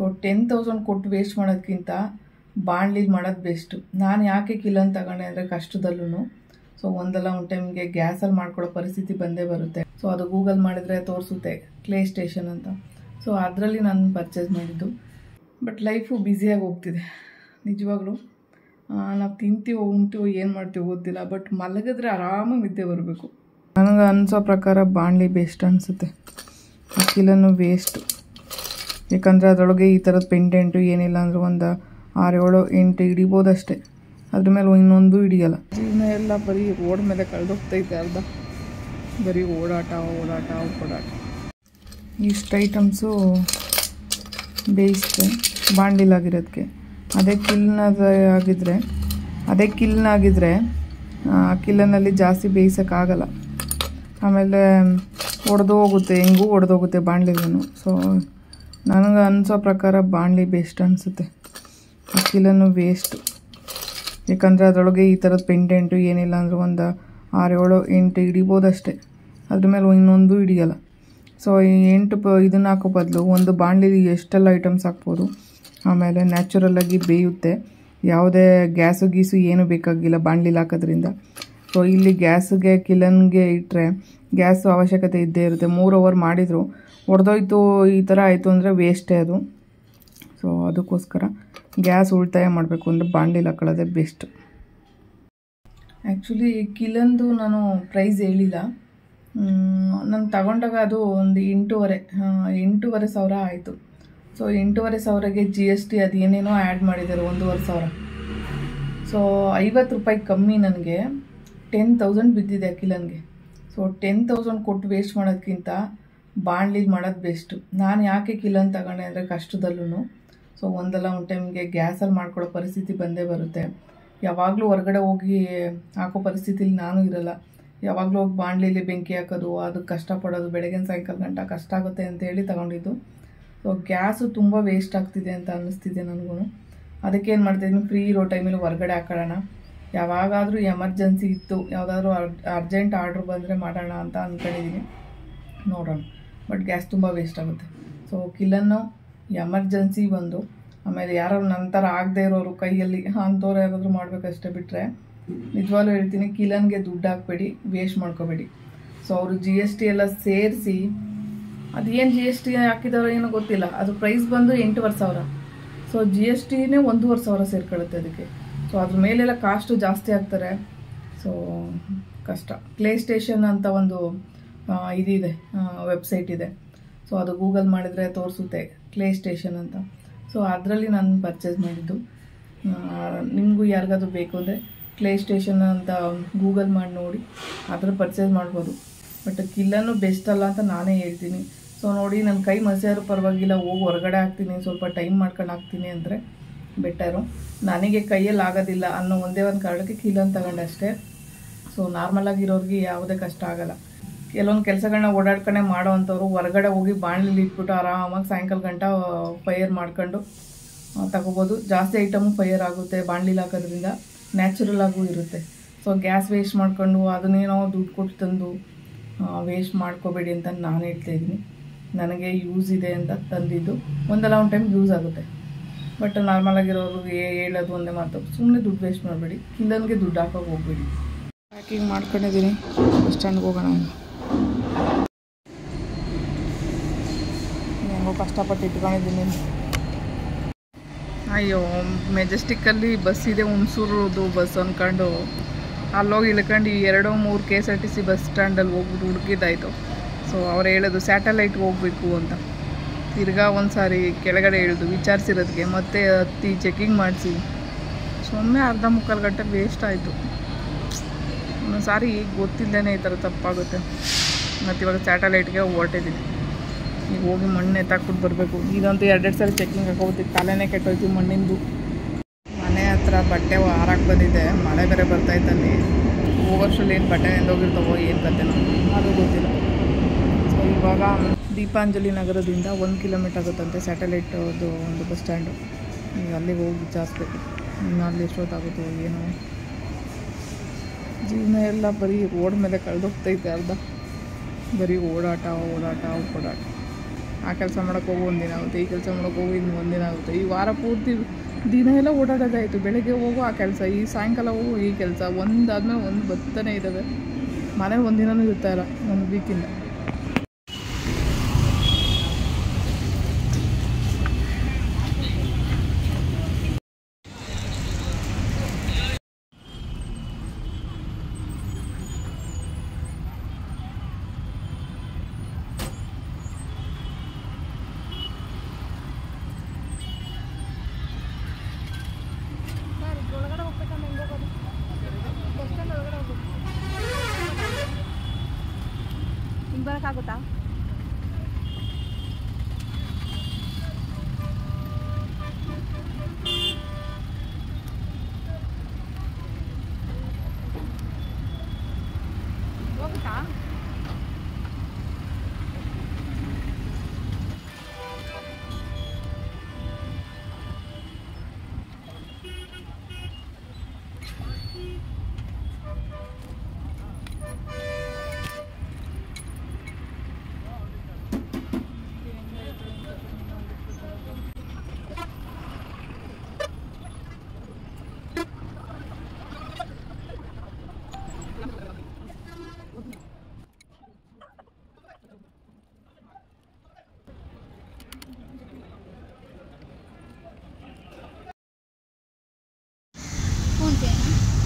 So 10,000 ಕೊಟ್ಟು waste ಮಾಡೋದಕ್ಕಿಂತ ಬಾಣಲಿಲಿ ಮಾಡೋದು ಬೆಸ್ಟು. ನಾನು ಯಾಕೆ ಕಿಲನ್ ತಗೊಂಡೆ ಅಂದರೆ ಕಷ್ಟದಲ್ಲೂ ಸೊ ಒಂದಲ್ಲ ಒಂದು ಟೈಮ್ಗೆ ಗ್ಯಾಸಲ್ಲಿ ಮಾಡ್ಕೊಳ್ಳೋ ಪರಿಸ್ಥಿತಿ ಬಂದೇ ಬರುತ್ತೆ. ಸೊ ಅದು ಗೂಗಲ್ ಮಾಡಿದರೆ ತೋರಿಸುತ್ತೆ ಕ್ಲೇ ಸ್ಟೇಷನ್ ಅಂತ. ಸೊ ಅದರಲ್ಲಿ ನಾನು ಪರ್ಚೇಸ್ ಮಾಡಿದ್ದು. ಬಟ್ ಲೈಫು ಬ್ಯುಸಿಯಾಗಿ ಹೋಗ್ತಿದೆ ನಿಜವಾಗ್ಲೂ. ನಾವು ತಿಂತೀವೋ ಉಣ್ತೀವೋ ಏನು ಮಾಡ್ತೀವೋ ಗೊತ್ತಿಲ್ಲ, ಬಟ್ ಮಲಗಿದ್ರೆ ಆರಾಮಾಗಿ ನಿದ್ದೆ ಬರಬೇಕು. ನನಗೆ ಅನಿಸೋ ಪ್ರಕಾರ ಬಾಣಲಿ ಬೆಸ್ಟ್ ಅನಿಸುತ್ತೆ. ಕಿಲನ್ನು ವೇಸ್ಟು, ಯಾಕಂದರೆ ಅದರೊಳಗೆ ಈ ಥರದ ಪೆಂಡೆಂಟು ಏನಿಲ್ಲ ಅಂದರೆ ಒಂದು 6, 7, 8 ಹಿಡಿಬೋದಷ್ಟೇ. ಅದ್ರ ಮೇಲೆ ಇನ್ನೊಂದು ಹಿಡಿಯಲ್ಲ. ಜೀವನ ಎಲ್ಲ ಬರೀ ರೋಡ್ ಮೇಲೆ ಕಳೆದೋಗ್ತೈತೆ ಅರ್ಧ. ಬರೀ ಓಡಾಟ. ಇಷ್ಟು ಐಟಮ್ಸು ಬೇಯಿಸ್ತೆ ಬಾಣಲಿಲಾಗಿರೋದಕ್ಕೆ. ಅದೇ ಕಿಲ್ನಾಗಿದ್ದರೆ ಕಿಲ್ಲನಲ್ಲಿ ಜಾಸ್ತಿ ಬೇಯಿಸೋಕ್ಕಾಗಲ್ಲ. ಆಮೇಲೆ ಒಡೆದೋಗುತ್ತೆ, ಹೆಂಗೂ ಒಡೆದೋಗುತ್ತೆ ಬಾಣಲಿಗೂ. ಸೊ ನನಗೆ ಅನಿಸೋ ಪ್ರಕಾರ ಬಾಣಲಿ ಬೆಸ್ಟ್ ಅನಿಸುತ್ತೆ. ಕಿಲನ್ನು ವೇಸ್ಟು, ಯಾಕಂದರೆ ಅದರೊಳಗೆ ಈ ಥರದ ಪೆಂಡೆಂಟು ಏನಿಲ್ಲ ಅಂದರೆ ಒಂದು 6, 7, 8 ಹಿಡಿಬೋದಷ್ಟೇ. ಅದ್ರ ಮೇಲೆ ಇನ್ನೊಂದು ಹಿಡಿಯಲ್ಲ. ಸೊ 8 ಇದನ್ನು ಹಾಕೋ ಬದಲು ಒಂದು ಬಾಣಲಿಗೆ ಎಷ್ಟೆಲ್ಲ ಐಟಮ್ಸ್ ಹಾಕ್ಬೋದು. ಆಮೇಲೆ ನ್ಯಾಚುರಲ್ಲಾಗಿ ಬೇಯುತ್ತೆ, ಯಾವುದೇ ಗ್ಯಾಸು ಏನು ಬೇಕಾಗಿಲ್ಲ ಬಾಣಲಿಲಿ ಹಾಕೋದ್ರಿಂದ. ಸೊ ಇಲ್ಲಿ ಗ್ಯಾಸ್ಗೆ ಕಿಲನ್ಗೆ ಇಟ್ಟರೆ ಗ್ಯಾಸು ಅವಶ್ಯಕತೆ ಇದ್ದೇ ಇರುತ್ತೆ. 3 ಅವರ್ ಮಾಡಿದ್ರು ಒಡೆದೋಯ್ತು ಈ ಥರ ಆಯಿತು ಅಂದರೆ ವೇಸ್ಟೇ ಅದು. ಸೊ ಅದಕ್ಕೋಸ್ಕರ ಗ್ಯಾಸ್ ಉಳಿತಾಯ ಮಾಡಬೇಕು ಅಂದರೆ ಬಾಣಲಿಲಿ ಹಾಕೊಳ್ಳೋದೇ ಬೆಸ್ಟ್. ಆ್ಯಕ್ಚುಲಿ ಕಿಲನ್ದು ನಾನು ಪ್ರೈಸ್ ಹೇಳಿಲ್ಲ. ನಾನು ತಗೊಂಡಾಗ ಅದು ಒಂದು 8,500 ಆಯಿತು. ಸೊ 8,500ಗೆ GST ಅದು ಏನೇನೋ ಆ್ಯಡ್ ಮಾಡಿದ್ದಾರೆ 1,500. ಸೊ 50 ರೂಪಾಯಿ ಕಮ್ಮಿ ನನಗೆ 10,000 ಬಿದ್ದಿದೆ ಕಿಲನ್ಗೆ. ಸೊ 10,000 ಕೊಟ್ಟು ವೇಸ್ಟ್ ಮಾಡೋದಕ್ಕಿಂತ ಬಾಣಲಿಲಿ ಮಾಡೋದು ಬೆಸ್ಟು. ನಾನು ಯಾಕೆ ಕಿಲನ್ ತಗೊಂಡೆ ಅಂದರೆ ಕಷ್ಟದಲ್ಲೂ ಸೊ ಒಂದಲ್ಲ ಒಂದು ಟೈಮ್ಗೆ ಗ್ಯಾಸಲ್ಲಿ ಮಾಡ್ಕೊಳ್ಳೋ ಪರಿಸ್ಥಿತಿ ಬಂದೇ ಬರುತ್ತೆ. ಯಾವಾಗಲೂ ಹೊರಗಡೆ ಹೋಗಿ ಹಾಕೋ ಪರಿಸ್ಥಿತಿಲಿ ನಾನು ಇರಲ್ಲ. ಯಾವಾಗಲೂ ಹೋಗಿ ಬಾಣಲಿಲಿ ಬೆಂಕಿ ಹಾಕೋದು, ಅದಕ್ಕೆ ಕಷ್ಟಪಡೋದು, ಬೆಳಗಿನ ಸಾಯಂಕಾಲ ಗಂಟ ಕಷ್ಟ ಆಗುತ್ತೆ ಅಂತೇಳಿ ತಗೊಂಡಿದ್ದು. ಸೊ ಗ್ಯಾಸು ತುಂಬ ವೇಸ್ಟ್ ಆಗ್ತಿದೆ ಅಂತ ಅನ್ನಿಸ್ತಿದೆ ನನಗೂ. ಅದಕ್ಕೇನು ಮಾಡ್ತಾಯಿದ್ದೀನಿ, ಫ್ರೀ ಇರೋ ಟೈಮಲ್ಲಿ ಹೊರಗಡೆ ಹಾಕೊಳ್ಳೋಣ, ಯಾವಾಗಾದರೂ ಎಮರ್ಜೆನ್ಸಿ ಇತ್ತು, ಯಾವುದಾದ್ರೂ ಅರ್ಜೆಂಟ್ ಆರ್ಡ್ರ್ ಬಂದರೆ ಮಾಡೋಣ ಅಂತ ಅಂದ್ಕೊಂಡಿದ್ದೀನಿ. ನೋಡೋಣ. ಬಟ್ ಗ್ಯಾಸ್ ತುಂಬ ವೇಸ್ಟ್ ಆಗುತ್ತೆ. ಸೊ ಕಿಲನ್ನು ಎಮರ್ಜೆನ್ಸಿ ಒಂದು, ಆಮೇಲೆ ಯಾರೋ ನಂತರ ಆಗದೆ ಇರೋರು ಕೈಯಲ್ಲಿ ಅಂಥವ್ರು ಯಾರಾದರೂ ಮಾಡಬೇಕಷ್ಟೇ. ಬಿಟ್ಟರೆ ನಿಜವಾಗ್ಲೂ ಹೇಳ್ತೀನಿ, ಕಿಲನ್ಗೆ ದುಡ್ಡು ಹಾಕಬೇಡಿ, ವೇಸ್ಟ್ ಮಾಡ್ಕೋಬೇಡಿ. ಸೊ ಅವರು GST ಎಲ್ಲ ಸೇರಿಸಿ ಅದೇನು GST ಹಾಕಿದಾರೋ ಏನೋ ಗೊತ್ತಿಲ್ಲ, ಅದು ಪ್ರೈಸ್ ಬಂದು 8,500. ಸೊ GSTನೇ 1,500 ಸೇರ್ಕೊಳ್ಳುತ್ತೆ ಅದಕ್ಕೆ. ಸೊ ಅದ್ರ ಮೇಲೆಲ್ಲ ಕಾಸ್ಟು ಜಾಸ್ತಿ ಆಗ್ತಾರೆ. ಸೊ ಕಷ್ಟ. ಕ್ಲೇ ಸ್ಟೇಷನ್ ಅಂತ ಒಂದು ಇದಿದೆ, ವೆಬ್ಸೈಟ್ ಇದೆ. ಸೊ ಅದು ಗೂಗಲ್ ಮಾಡಿದರೆ ತೋರಿಸುತ್ತೆ ಕ್ಲೇ ಸ್ಟೇಷನ್ ಅಂತ. ಸೊ ಅದರಲ್ಲಿ ನಾನು ಪರ್ಚೇಸ್ ಮಾಡಿದ್ದು. ನಿಮಗೂ ಯಾರಿಗಾದ್ರೂ ಬೇಕು ಅಂದರೆ ಕ್ಲೇ ಸ್ಟೇಷನ್ ಅಂತ ಗೂಗಲ್ ಮಾಡಿ ನೋಡಿ ಅದ್ರ ಪರ್ಚೇಸ್ ಮಾಡ್ಬೋದು. ಬಟ್ ಕಿಲ್ಲನ್ನು ಬೆಸ್ಟ್ ಅಲ್ಲ ಅಂತ ನಾನೇ ಹೇಳ್ತೀನಿ. ಸೊ ನೋಡಿ, ನನ್ನ ಕೈ ಮಸಿಯಾರು ಪರವಾಗಿಲ್ಲ, ಹೋಗಿ ಹೊರಗಡೆ ಹಾಕ್ತೀನಿ, ಸ್ವಲ್ಪ ಟೈಮ್ ಮಾಡ್ಕೊಂಡು ಹಾಕ್ತೀನಿ ಅಂದರೆ ಬೆಟರು. ನನಗೆ ಕೈಯಲ್ಲಿ ಆಗೋದಿಲ್ಲ ಅನ್ನೋ ಒಂದೇ ಒಂದು ಕಾರಣಕ್ಕೆ ಕಿಲನ್ ತಗೊಂಡೆ ಅಷ್ಟೇ. ಸೊ ನಾರ್ಮಲಾಗಿರೋರಿಗೆ ಯಾವುದೇ ಕಷ್ಟ ಆಗೋಲ್ಲ. ಕೆಲವೊಂದು ಕೆಲಸಗಳನ್ನ ಓಡಾಡ್ಕೊಂಡೆ ಮಾಡೋ ಅಂಥವ್ರು ಹೊರಗಡೆ ಹೋಗಿ ಬಾಣಲಿಲಿ ಇಟ್ಬಿಟ್ಟು ಆರಾಮಾಗಿ ಸಾಯಂಕಾಲ ಗಂಟ ಫೈರ್ ಮಾಡ್ಕೊಂಡು ತಗೋಬೋದು. ಜಾಸ್ತಿ ಐಟಮು ಫೈರ್ ಆಗುತ್ತೆ ಬಾಣಲಿಲಿ ಹಾಕೋದ್ರಿಂದ, ನ್ಯಾಚುರಲ್ ಆಗೂ ಇರುತ್ತೆ. ಸೊ ಗ್ಯಾಸ್ ವೇಸ್ಟ್ ಮಾಡ್ಕೊಂಡು ಅದನ್ನೇನೋ ದುಡ್ಡು ಕೊಟ್ಟು ತಂದು ವೇಸ್ಟ್ ಮಾಡ್ಕೋಬೇಡಿ ಅಂತ ನಾನು ಹೇಳ್ತಾಯಿದ್ದೀನಿ. ನನಗೆ ಯೂಸ್ ಇದೆ ಅಂತ ತಂದಿದ್ದು, ಒಂದಲ್ಲ ಒಂದು ಟೈಮ್ ಯೂಸ್ ಆಗುತ್ತೆ. ಬಟ್ ನಾರ್ಮಲಾಗಿರೋರಿಗೆ ಹೇಳೋದು ಒಂದೇ ಮಾತು, ಸುಮ್ಮನೆ ದುಡ್ಡು ವೇಸ್ಟ್ ಮಾಡಬೇಡಿ, ಕಿಲನ್ಗೆ ದುಡ್ಡು ಹಾಕೋಕೆ ಹೋಗ್ಬೇಡಿ. ಪ್ಯಾಕಿಂಗ್ ಮಾಡ್ಕೊಂಡಿದ್ದೀನಿ, ಬಸ್ ಸ್ಟ್ಯಾಂಡ್ಗೆ ಹೋಗೋಣ. ಹೆಂಗೋ ಕಷ್ಟಪಟ್ಟು ಇಟ್ಕೊಂಡಿದ್ದೀನಿ. ಅಯ್ಯೋ, ಮೆಜೆಸ್ಟಿಕ್ಕಲ್ಲಿ ಬಸ್ ಇದೆ, ಹುಣಸೂರದು ಬಸ್ ಅಂದ್ಕೊಂಡು ಅಲ್ಲೋಗಿ ಇಳ್ಕೊಂಡು 2-3 KSRTC ಬಸ್ ಸ್ಟ್ಯಾಂಡಲ್ಲಿ ಹೋಗ್ಬಿಟ್ಟು ಹುಡುಕಿದ್ದಾಯಿತು. ಸೊ ಅವ್ರು ಹೇಳೋದು ಸ್ಯಾಟಲೈಟ್ಗೆ ಹೋಗಬೇಕು ಅಂತ. ತಿರ್ಗಾ ಒಂದು ಸಾರಿ ಕೆಳಗಡೆ ಇಳಿದು ವಿಚಾರಿಸಿರೋದಕ್ಕೆ ಮತ್ತೆ ಹತ್ತಿ ಚೆಕಿಂಗ್ ಮಾಡಿಸಿ ಸುಮ್ಮನೆ ಅರ್ಧ ಮುಕ್ಕಾಲು ಗಂಟೆ ವೇಸ್ಟ್ ಆಯಿತು. ಒಂದೊಂದು ಸಾರಿ ಗೊತ್ತಿಲ್ಲದೇ ಈ ಥರ ತಪ್ಪಾಗುತ್ತೆ. ಮತ್ತು ಇವಾಗ ಸ್ಯಾಟಲೈಟ್ಗೆ ಹೊರಟಿದ್ದೀನಿ. ಈಗ ಹೋಗಿ ಮಣ್ಣು ಎತ್ತಾಕ್ಬಿಟ್ಟು ಬರಬೇಕು. ಇದಂತೂ 2 ಸಾರಿ ಚೆಕಿಂಗ್ ಹಾಕೋಬೇಕು, ತಲೆನೇ ಕೆಟ್ಟೋಯ್ತು ಮಣ್ಣಿಂದು. ಮನೆ ಹತ್ರ ಬಟ್ಟೆ ಹಾರಕ್ಕೆ ಬಂದಿದ್ದೆ, ಮಳೆ ಬೇರೆ ಬರ್ತಾಯಿತ್ತಲ್ಲಿ. ಹೋಗೋಷ್ಟರಲ್ಲಿ ಏನು ಬಟ್ಟೆ ಎಂದೋಗಿರ್ತಾವೋ ಏನು ಕತೆನೋ ಅದು ಗೊತ್ತಿಲ್ಲ. ಸೊ ಇವಾಗ ದೀಪಾಂಜಲಿ ನಗರದಿಂದ 1 ಕಿಲೋಮೀಟರ್ ಆಗುತ್ತಂತೆ ಸ್ಯಾಟಲೈಟದು ಒಂದು ಬಸ್ ಸ್ಟ್ಯಾಂಡು. ಈಗ ಅಲ್ಲಿಗೆ ಹೋಗಿ ವಿಚಾರಿಸ್ಬೇಕು, ಇನ್ನು ಅಲ್ಲಿ ಎಷ್ಟೊತ್ತಾಗುತ್ತೋ ಏನೋ. ಜೀವನ ಎಲ್ಲ ಬರೀ ರೋಡ್ ಮೇಲೆ ಕಳೆದೋಗ್ತೈತೆ ಅರ್ಧ. ಬರೀ ಓಡಾಟ. ಆ ಕೆಲಸ ಮಾಡೋಕ್ಕೆ ಹೋಗಿ ಒಂದಿನ ಆಗುತ್ತೆ, ಈ ಕೆಲಸ ಮಾಡೋಕ್ಕೆ ಹೋಗಿ ಇನ್ನು ಒಂದಿನ ಆಗುತ್ತೆ. ಈ ವಾರ ಪೂರ್ತಿ ದಿನ ಎಲ್ಲ ಓಡಾಡೋದಾಯಿತು. ಬೆಳಗ್ಗೆ ಹೋಗೋ ಆ ಕೆಲಸ, ಈ ಸಾಯಂಕಾಲ ಹೋಗೋ ಈ ಕೆಲಸ, ಒಂದಾದ್ಮೇಲೆ ಒಂದು ಬರ್ತಾನೆ ಇದ್ದಾವೆ. ಮನೇಲಿ ಒಂದಿನವೂ ಇರ್ತಾಯಿಲ್ಲ ಒಂದು ವೀಕಿಂದ. ಬರೋಕ್ಕಾಗುತ್ತಾ? ಹೋಗುತ್ತಾ?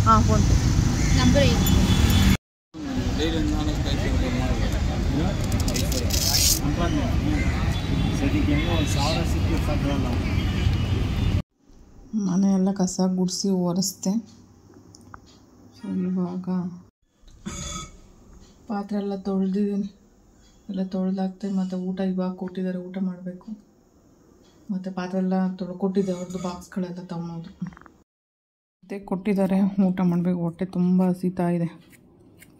ಹಾಂ, ಫೋನ್ಪೇ ನಂಬರ್ ಮನೆಯೆಲ್ಲ ಕಸ ಗುಡಿಸಿ ಒರೆಸ್ದೆ. ಸೊ ಇವಾಗ ಪಾತ್ರೆ ಎಲ್ಲ ತೊಳೆದಿದ್ದೀನಿ, ಎಲ್ಲ ತೊಳೆದಾಕ್ತೆ. ಮತ್ತು ಊಟ ಇವಾಗ ಕೊಟ್ಟಿದ್ದಾರೆ, ಊಟ ಮಾಡಬೇಕು. ಮತ್ತು ಪಾತ್ರೆ ಎಲ್ಲ ಕೊಟ್ಟಿದ್ದೆ, ಅವ್ರದ್ದು ಬಾಕ್ಸ್ಗಳೆಲ್ಲ ತಗೊಳೋದು ಮತ್ತು ಕೊಟ್ಟಿದ್ದಾರೆ. ಊಟ ಮಾಡಬೇಕು, ಹೊಟ್ಟೆ ತುಂಬ ಹಸಿತಾ ಇದೆ.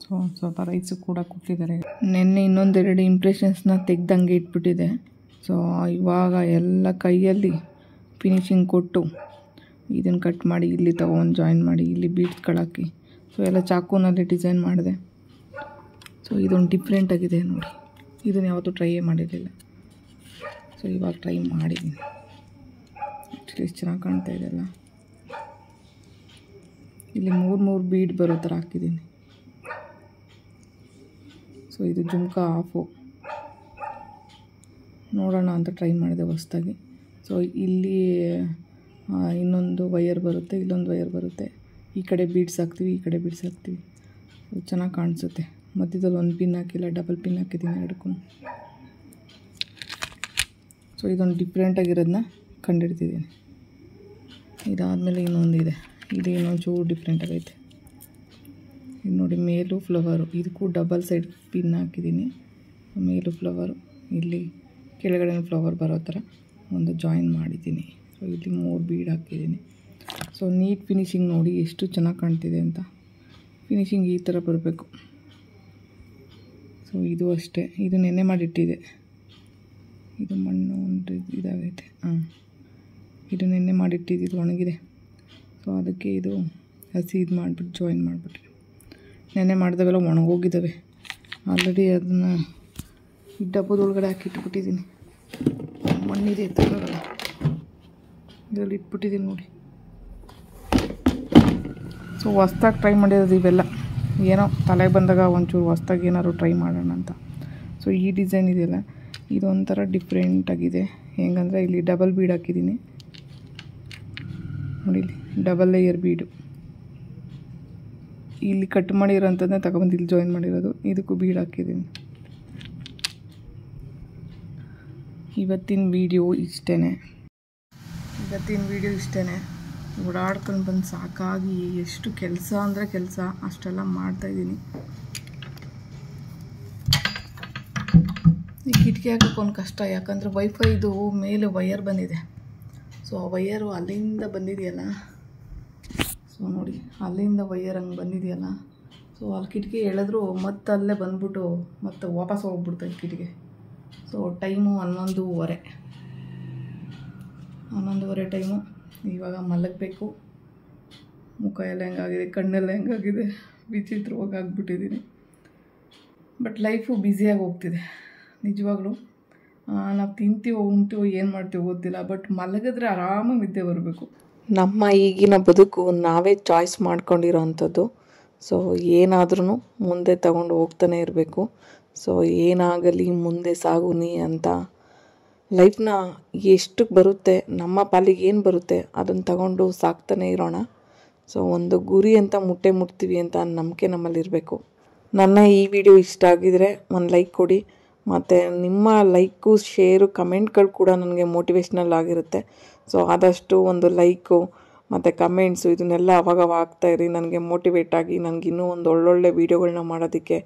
ಸೊ ಸ್ವಲ್ಪ ರೈಸು ಕೂಡ ಕೊಟ್ಟಿದ್ದಾರೆ. ನೆನ್ನೆ ಇನ್ನೊಂದೆರಡು ಇಂಪ್ರೆಷನ್ಸ್ನ ತೆಗ್ದಂಗೆ ಇಟ್ಬಿಟ್ಟಿದೆ. ಸೊ ಇವಾಗ ಎಲ್ಲ ಕೈಯಲ್ಲಿ ಫಿನಿಶಿಂಗ್ ಕೊಟ್ಟು ಇದನ್ನು ಕಟ್ ಮಾಡಿ ಇಲ್ಲಿ ತೊಗೊಂಡು ಜಾಯಿನ್ ಮಾಡಿ ಇಲ್ಲಿ ಬೀಡ್ಸ್ಗಳಾಕಿ, ಸೊ ಎಲ್ಲ ಚಾಕುನಲ್ಲಿ ಡಿಸೈನ್ ಮಾಡಿದೆ. ಸೊ ಇದೊಂದು ಡಿಫ್ರೆಂಟಾಗಿದೆ ನೋಡಿ, ಇದನ್ನು ಯಾವತ್ತೂ ಟ್ರೈಯೇ ಮಾಡಿರಲಿಲ್ಲ. ಸೊ ಇವಾಗ ಟ್ರೈ ಮಾಡಿದ್ದೀನಿ. ಆ್ಯಕ್ಚುಲಿ ಎಷ್ಟು ಚೆನ್ನಾಗಿ ಕಾಣ್ತಾ ಇದೆಯಲ್ಲ. ಇಲ್ಲಿ 3 ಬೀಡ್ ಬರೋ ಥರ ಹಾಕಿದ್ದೀನಿ. ಸೊ ಇದು ಜುಮ್ಕಾ ಆಫು ನೋಡೋಣ ಅಂತ ಟ್ರೈ ಮಾಡಿದೆ ಹೊಸ್ದಾಗಿ. ಸೊ ಇಲ್ಲಿ ಇನ್ನೊಂದು ವಯರ್ ಬರುತ್ತೆ, ಇಲ್ಲೊಂದು ವಯರ್ ಬರುತ್ತೆ. ಈ ಕಡೆ ಬೀಡ್ಸ್ ಹಾಕ್ತೀವಿ, ಈ ಕಡೆ ಬೀಡ್ಸ್ ಹಾಕ್ತೀವಿ. ಚೆನ್ನಾಗಿ ಕಾಣಿಸುತ್ತೆ. ಮಧ್ಯದಲ್ಲಿ ಒಂದು ಪಿನ್ ಹಾಕಿಲ್ಲ, ಡಬಲ್ ಪಿನ್ ಹಾಕಿದ್ದೀನಿ ಎರಡಕ್ಕೂ. ಸೊ ಇದೊಂದು ಡಿಫ್ರೆಂಟಾಗಿರೋದನ್ನ ಕಂಡುಹಿಡ್ತಿದ್ದೀನಿ. ಇದಾದಮೇಲೆ ಇನ್ನೊಂದಿದೆ, ಇದು ಇನ್ನೊಂದು ಚೂರು ಡಿಫ್ರೆಂಟಾಗೈತೆ. ಇದು ನೋಡಿ, ಮೇಲು ಫ್ಲವರು, ಇದಕ್ಕೂ ಡಬಲ್ ಸೈಡ್ ಪಿನ್ ಹಾಕಿದ್ದೀನಿ. ಮೇಲು ಫ್ಲವರು, ಇಲ್ಲಿ ಕೆಳಗಡೆ ಫ್ಲವರ್ ಬರೋ ಥರ ಒಂದು ಜಾಯಿನ್ ಮಾಡಿದ್ದೀನಿ. ಸೊ ಇಲ್ಲಿ 3 ಬೀಡ್ ಹಾಕಿದ್ದೀನಿ. ಸೊ ನೀಟ್ ಫಿನಿಶಿಂಗ್ ನೋಡಿ ಎಷ್ಟು ಚೆನ್ನಾಗಿ ಕಾಣ್ತಿದೆ ಅಂತ. ಫಿನಿಶಿಂಗ್ ಈ ಥರ ಬರಬೇಕು. ಸೊ ಇದು ಅಷ್ಟೇ, ಇದು ನೆನ್ನೆ ಮಾಡಿಟ್ಟಿದೆ. ಇದು ಮಣ್ಣು ಒಂದು ಇದಾಗೈತೆ. ಇದು ನೆನ್ನೆ ಮಾಡಿಟ್ಟಿದ್ದು, ಇದು ಒಣಗಿದೆ. ಸೊ ಅದಕ್ಕೆ ಇದು ಹಸಿ ಇದು ಮಾಡಿಬಿಟ್ಟು ಜಾಯಿನ್ ಮಾಡಿಬಿಟ್ರೆ. ನೆನ್ನೆ ಮಾಡಿದವೆಲ್ಲ ಒಣಗೋಗಿದ್ದಾವೆ ಆಲ್ರೆಡಿ. ಅದನ್ನು ಈ ಡಬ್ಬದೊಳಗಡೆ ಹಾಕಿಟ್ಬಿಟ್ಟಿದ್ದೀನಿ. ಮಣ್ಣಿದೆ ಎತ್ತಕ್ಕಾಗಲ್ಲ, ಇದರಲ್ಲಿ ಇಟ್ಬಿಟ್ಟಿದ್ದೀನಿ ನೋಡಿ. ಸೊ ಹೊಸ್ದಾಗಿ ಟ್ರೈ ಮಾಡಿರೋದು ಇವೆಲ್ಲ. ಏನೋ ತಲೆಗೆ ಬಂದಾಗ ಒಂಚೂರು ಹೊಸ್ದಾಗಿ ಏನಾದ್ರು ಟ್ರೈ ಮಾಡೋಣ ಅಂತ. ಸೊ ಈ ಡಿಸೈನ್ ಇದೆಯಲ್ಲ, ಇದೊಂಥರ ಡಿಫ್ರೆಂಟಾಗಿದೆ. ಹೆಂಗಂದರೆ ಇಲ್ಲಿ ಡಬಲ್ ಬೀಡ್ ಹಾಕಿದ್ದೀನಿ ನೋಡಿ, ಇಲ್ಲಿ ಡಬಲ್ ಲೇಯರ್ ಬೀಡು. ಇಲ್ಲಿ ಕಟ್ ಮಾಡಿರೋಂಥದ್ದನ್ನೇ ತಗೊಬಂದು ಇಲ್ಲಿ ಜಾಯಿನ್ ಮಾಡಿರೋದು. ಇದಕ್ಕೂ ಬೀಡ್ ಹಾಕಿದ್ದೀನಿ. ಇವತ್ತಿನ ವೀಡಿಯೋ ಇಷ್ಟೇ. ಓಡಾಡ್ಕೊಂಡು ಬಂದು ಸಾಕಾಗಿ ಎಷ್ಟು ಕೆಲಸ ಅಂದರೆ ಕೆಲಸ ಅಷ್ಟೆಲ್ಲ ಮಾಡ್ತಾಯಿದ್ದೀನಿ. ಈ ಕಿಟಕಿ ಹಾಕೋಕೆ ಒಂದು ಕಷ್ಟ, ಯಾಕಂದರೆ ವೈಫೈದು ಮೇಲೆ ವಯರ್ ಬಂದಿದೆ. ಸೊ ಆ ವಯರು ಅಲ್ಲಿಂದ ಬಂದಿದೆಯಲ್ಲ, ಸೊ ನೋಡಿ ಅಲ್ಲಿಂದ ವಯರ್ ಹಂಗೆ ಬಂದಿದೆಯಲ್ಲ. ಸೊ ಅಲ್ಲಿ ಕಿಟಕಿ ಎಳೆದ್ರು ಮತ್ತೆ ಅಲ್ಲೇ ಬಂದ್ಬಿಟ್ಟು ಮತ್ತೆ ವಾಪಸ್ ಹೋಗ್ಬಿಡ್ತದೆ ಕಿಟಕಿ. So time 11:30 time. ಇವಾಗ ಮಲಗಬೇಕು. ಮುಖ ಎಲ್ಲ ಹೆಂಗಾಗಿದೆ, ಕಣ್ಣೆಲ್ಲ ಹೆಂಗಾಗಿದೆ, ವಿಚಿತ್ರವಾಗಿ ಆಗ್ಬಿಟ್ಟಿದ್ದೀನಿ. ಬಟ್ ಲೈಫು ಬ್ಯುಸಿಯಾಗಿ ಹೋಗ್ತಿದೆ ನಿಜವಾಗ್ಲೂ. ನಾವು ತಿಂತೀವೋ ಉಣ್ತೀವೋ ಏನು ಮಾಡ್ತೀವೋ ಗೊತ್ತಿಲ್ಲ, ಬಟ್ ಮಲಗಿದ್ರೆ ಆರಾಮಾಗಿ ನಿದ್ದೆ ಬರಬೇಕು. ನಮ್ಮ ಈಗಿನ ಬದುಕು ನಾವೇ ಚಾಯ್ಸ್ ಮಾಡ್ಕೊಂಡಿರೋ ಅಂಥದ್ದು. ಸೊ ಏನಾದ್ರೂ ಮುಂದೆ ತಗೊಂಡು ಹೋಗ್ತಾನೆ ಇರಬೇಕು. ಸೊ ಏನಾಗಲಿ ಮುಂದೆ ಸಾಗುನಿ ಅಂತ ಲೈಫ್ನ ಎಷ್ಟು ಬರುತ್ತೆ, ನಮ್ಮ ಪಾಲಿಗೆ ಏನು ಬರುತ್ತೆ ಅದನ್ನು ತಗೊಂಡು ಸಾಕ್ತಾನೆ ಇರೋಣ. ಸೊ ಒಂದು ಗುರಿ ಅಂತ ಮುಟ್ತೀವಿ ಅಂತ ನಂಬಿಕೆ ನಮ್ಮಲ್ಲಿರಬೇಕು. ನನ್ನ ಈ ವಿಡಿಯೋ ಇಷ್ಟ ಆಗಿದರೆ ಒಂದು ಲೈಕ್ ಕೊಡಿ, ಮತ್ತು ನಿಮ್ಮ ಲೈಕು ಶೇರು ಕಮೆಂಟ್ಗಳು ಕೂಡ ನನಗೆ ಮೋಟಿವೇಶ್ನಲ್ ಆಗಿರುತ್ತೆ. ಸೊ ಆದಷ್ಟು ಒಂದು ಲೈಕು ಮತ್ತು ಕಮೆಂಟ್ಸು ಇದನ್ನೆಲ್ಲ ಅವಾಗ ಆಗ್ತಾಯಿರಿ, ನನಗೆ ಮೋಟಿವೇಟ್ ಆಗಿ ನನಗಿನ್ನೂ ಒಂದು ಒಳ್ಳೊಳ್ಳೆ ವೀಡಿಯೋಗಳನ್ನ ಮಾಡೋದಕ್ಕೆ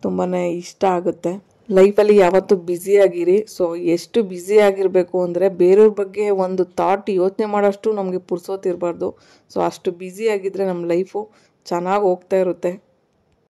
ತುಂಬಾ ಇಷ್ಟ ಆಗುತ್ತೆ. ಲೈಫಲ್ಲಿ ಯಾವತ್ತೂ ಬ್ಯುಸಿಯಾಗಿರಿ. ಸೊ ಎಷ್ಟು ಬ್ಯುಸಿಯಾಗಿರಬೇಕು ಅಂದರೆ ಬೇರೆಯವ್ರ ಬಗ್ಗೆ ಒಂದು ಥಾಟ್ ಯೋಚನೆ ಮಾಡೋಷ್ಟು ನಮಗೆ ಪುರ್ಸೋತಿರಬಾರ್ದು. ಸೊ ಅಷ್ಟು ಬ್ಯುಸಿಯಾಗಿದ್ದರೆ ನಮ್ಮ ಲೈಫು ಚೆನ್ನಾಗಿ ಹೋಗ್ತಾ ಇರುತ್ತೆ.